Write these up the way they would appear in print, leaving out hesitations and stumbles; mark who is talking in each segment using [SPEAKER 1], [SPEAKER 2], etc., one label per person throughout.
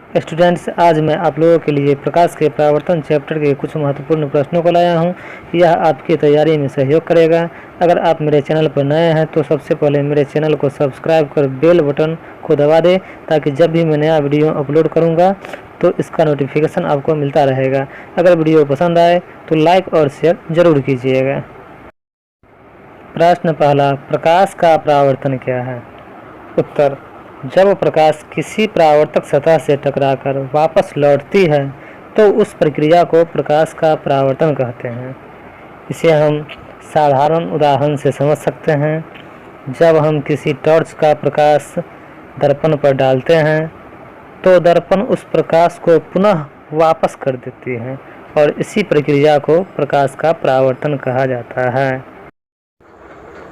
[SPEAKER 1] Students, आज मैं आप लोगों के लिए प्रकाश के परावर्तन चैप्टर के कुछ महत्वपूर्ण प्रश्नों को लाया हूं। यह आपकी तैयारी में सहयोग करेगा। अगर आप मेरे चैनल पर नए हैं तो सबसे पहले मेरे चैनल को सब्सक्राइब कर बेल बटन को दबा दें, ताकि जब भी मैं नया वीडियो अपलोड करूंगा तो इसका नोटिफिकेशन आपको मिलता रहेगा। अगर वीडियो पसंद आए तो लाइक और शेयर जरूर कीजिएगा। प्रश्न पहला, प्रकाश का परावर्तन क्या है? उत्तर, जब प्रकाश किसी परावर्तक सतह से टकराकर वापस लौटती है तो उस प्रक्रिया को प्रकाश का परावर्तन कहते हैं। इसे हम साधारण उदाहरण से समझ सकते हैं। जब हम किसी टॉर्च का प्रकाश दर्पण पर डालते हैं तो दर्पण उस प्रकाश को पुनः वापस कर देती है और इसी प्रक्रिया को प्रकाश का परावर्तन कहा जाता है।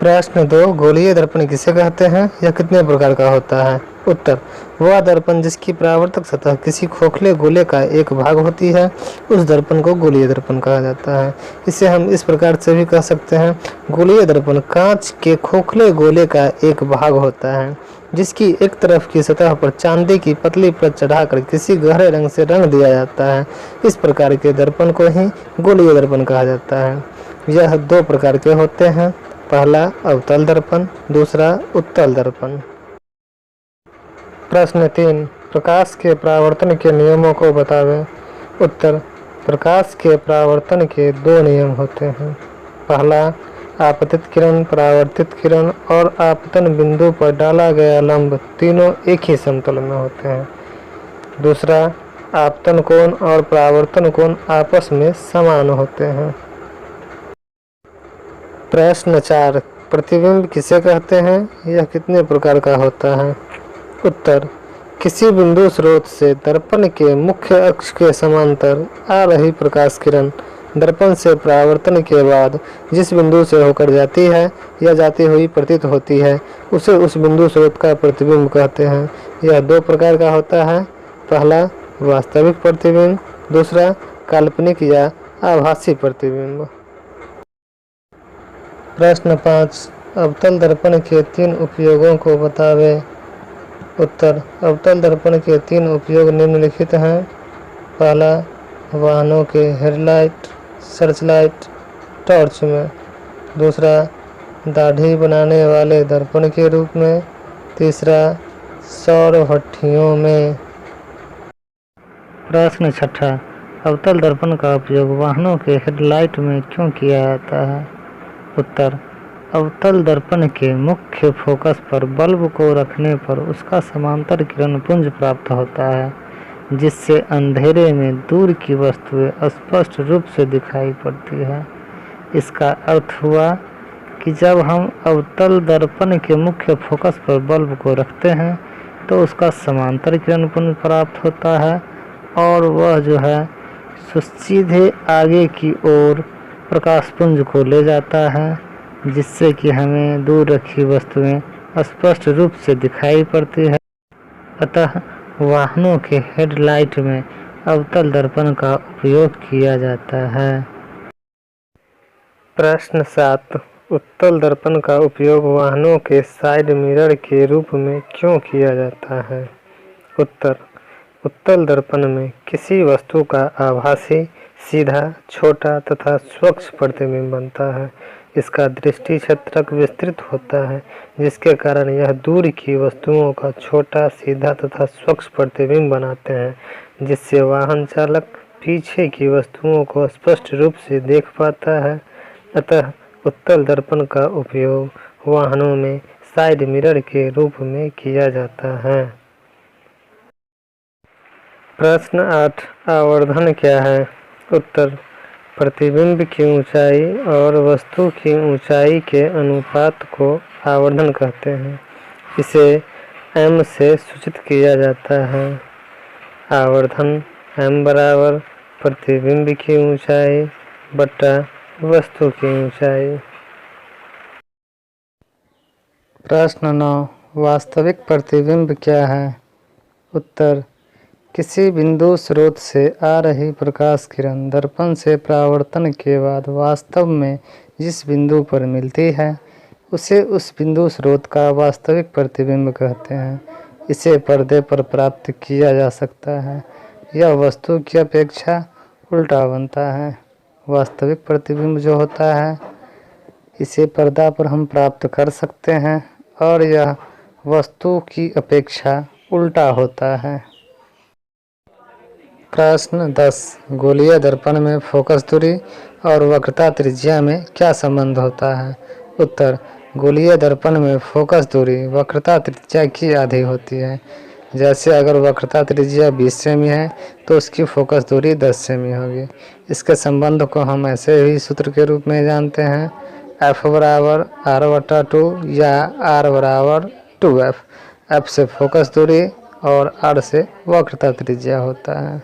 [SPEAKER 1] प्रश्न 2, गोलीय दर्पण किसे कहते हैं? यह कितने प्रकार का होता है? उत्तर, वह दर्पण जिसकी परावर्तक सतह किसी खोखले गोले का एक भाग होती है, उस दर्पण को गोलीय दर्पण कहा जाता है। इसे हम इस प्रकार से भी कह सकते हैं, गोलीय दर्पण कांच के खोखले गोले का एक भाग होता है जिसकी एक तरफ की सतह पर चांदी की पतली परत चढ़ाकर किसी गहरे रंग से रंग दिया जाता है। इस प्रकार के दर्पण को ही गोलीय दर्पण कहा जाता है। यह दो प्रकार के होते हैं, पहला अवतल दर्पण, दूसरा उत्तल दर्पण। प्रश्न 3, प्रकाश के परावर्तन के नियमों को बतावें। उत्तर, प्रकाश के परावर्तन के दो नियम होते हैं। पहला, आपतित किरण, परावर्तित किरण और आपतन बिंदु पर डाला गया लंब तीनों एक ही समतल में होते हैं। दूसरा, आपतन कोण और परावर्तन कोण आपस में समान होते हैं। प्रश्न 4, प्रतिबिंब किसे कहते हैं? यह कितने प्रकार का होता है? उत्तर, किसी बिंदु स्रोत से दर्पण के मुख्य अक्ष के समांतर आ रही प्रकाश किरण दर्पण से परावर्तन के बाद जिस बिंदु से होकर जाती है या जाती हुई प्रतीत होती है, उसे उस बिंदु स्रोत का प्रतिबिंब कहते हैं। यह दो प्रकार का होता है, पहला वास्तविक प्रतिबिंब, दूसरा काल्पनिक या आभासी प्रतिबिंब। प्रश्न 5, अवतल दर्पण के 3 उपयोगों को बतावें। उत्तर, अवतल दर्पण के 3 उपयोग निम्नलिखित हैं। पहला, वाहनों के हेडलाइट, सर्चलाइट, टॉर्च में। दूसरा, दाढ़ी बनाने वाले दर्पण के रूप में। तीसरा, सौर भट्ठियों में। प्रश्न 6, अवतल दर्पण का उपयोग वाहनों के हेडलाइट में क्यों किया जाता है? उत्तर, अवतल दर्पण के मुख्य फोकस पर बल्ब को रखने पर उसका समांतर किरण पुंज प्राप्त होता है, जिससे अंधेरे में दूर की वस्तुएं स्पष्ट रूप से दिखाई पड़ती है। इसका अर्थ हुआ कि जब हम अवतल दर्पण के मुख्य फोकस पर बल्ब को रखते हैं तो उसका समांतर किरण पुंज प्राप्त होता है और वह जो है सीधे आगे की ओर प्रकाश पुंज को ले जाता है, जिससे कि हमें दूर रखी वस्तुएं स्पष्ट रूप से दिखाई पड़ती है। अतः वाहनों के हेडलाइट में अवतल दर्पण का उपयोग किया जाता है। प्रश्न 7, उत्तल दर्पण का उपयोग वाहनों के साइड मिरर के रूप में क्यों किया जाता है? उत्तर, उत्तल दर्पण में किसी वस्तु का आभासी, सीधा, छोटा तथा स्वच्छ प्रतिबिंब बनता है। इसका दृष्टि क्षेत्रक विस्तृत होता है, जिसके कारण यह दूर की वस्तुओं का छोटा, सीधा तथा स्वच्छ प्रतिबिंब बनाते हैं, जिससे वाहन चालक पीछे की वस्तुओं को स्पष्ट रूप से देख पाता है। अतः उत्तल दर्पण का उपयोग वाहनों में साइड मिरर के रूप में किया जाता है। प्रश्न 8, आवर्धन क्या है? उत्तर, प्रतिबिंब की ऊंचाई और वस्तु की ऊंचाई के अनुपात को आवर्धन कहते हैं। इसे m से सूचित किया जाता है। आवर्धन m बराबर प्रतिबिंब की ऊंचाई बटा वस्तु की ऊंचाई। प्रश्न 9, वास्तविक प्रतिबिंब क्या है? उत्तर, किसी बिंदु स्रोत से आ रही प्रकाश किरण दर्पण से परावर्तन के बाद वास्तव में जिस बिंदु पर मिलती है उसे उस बिंदु स्रोत का वास्तविक प्रतिबिंब कहते हैं। इसे पर्दे पर प्राप्त किया जा सकता है। यह वस्तु की अपेक्षा उल्टा बनता है। वास्तविक प्रतिबिंब जो होता है इसे पर्दा पर हम प्राप्त कर सकते हैं और यह वस्तु की अपेक्षा उल्टा होता है। प्रश्न 10 गोलीय दर्पण में फोकस दूरी और वक्रता त्रिज्या में क्या संबंध होता है? उत्तर गोलीय दर्पण में फोकस दूरी वक्रता त्रिज्या की आधी होती है। जैसे अगर वक्रता त्रिज्या 20 सेमी है तो उसकी फोकस दूरी 10 सेमी होगी। इसके संबंध को हम ऐसे ही सूत्र के रूप में जानते हैं, F बराबर R/2 या R बराबर 2F। F से फोकस दूरी और R से वक्रता त्रिज्या होता है।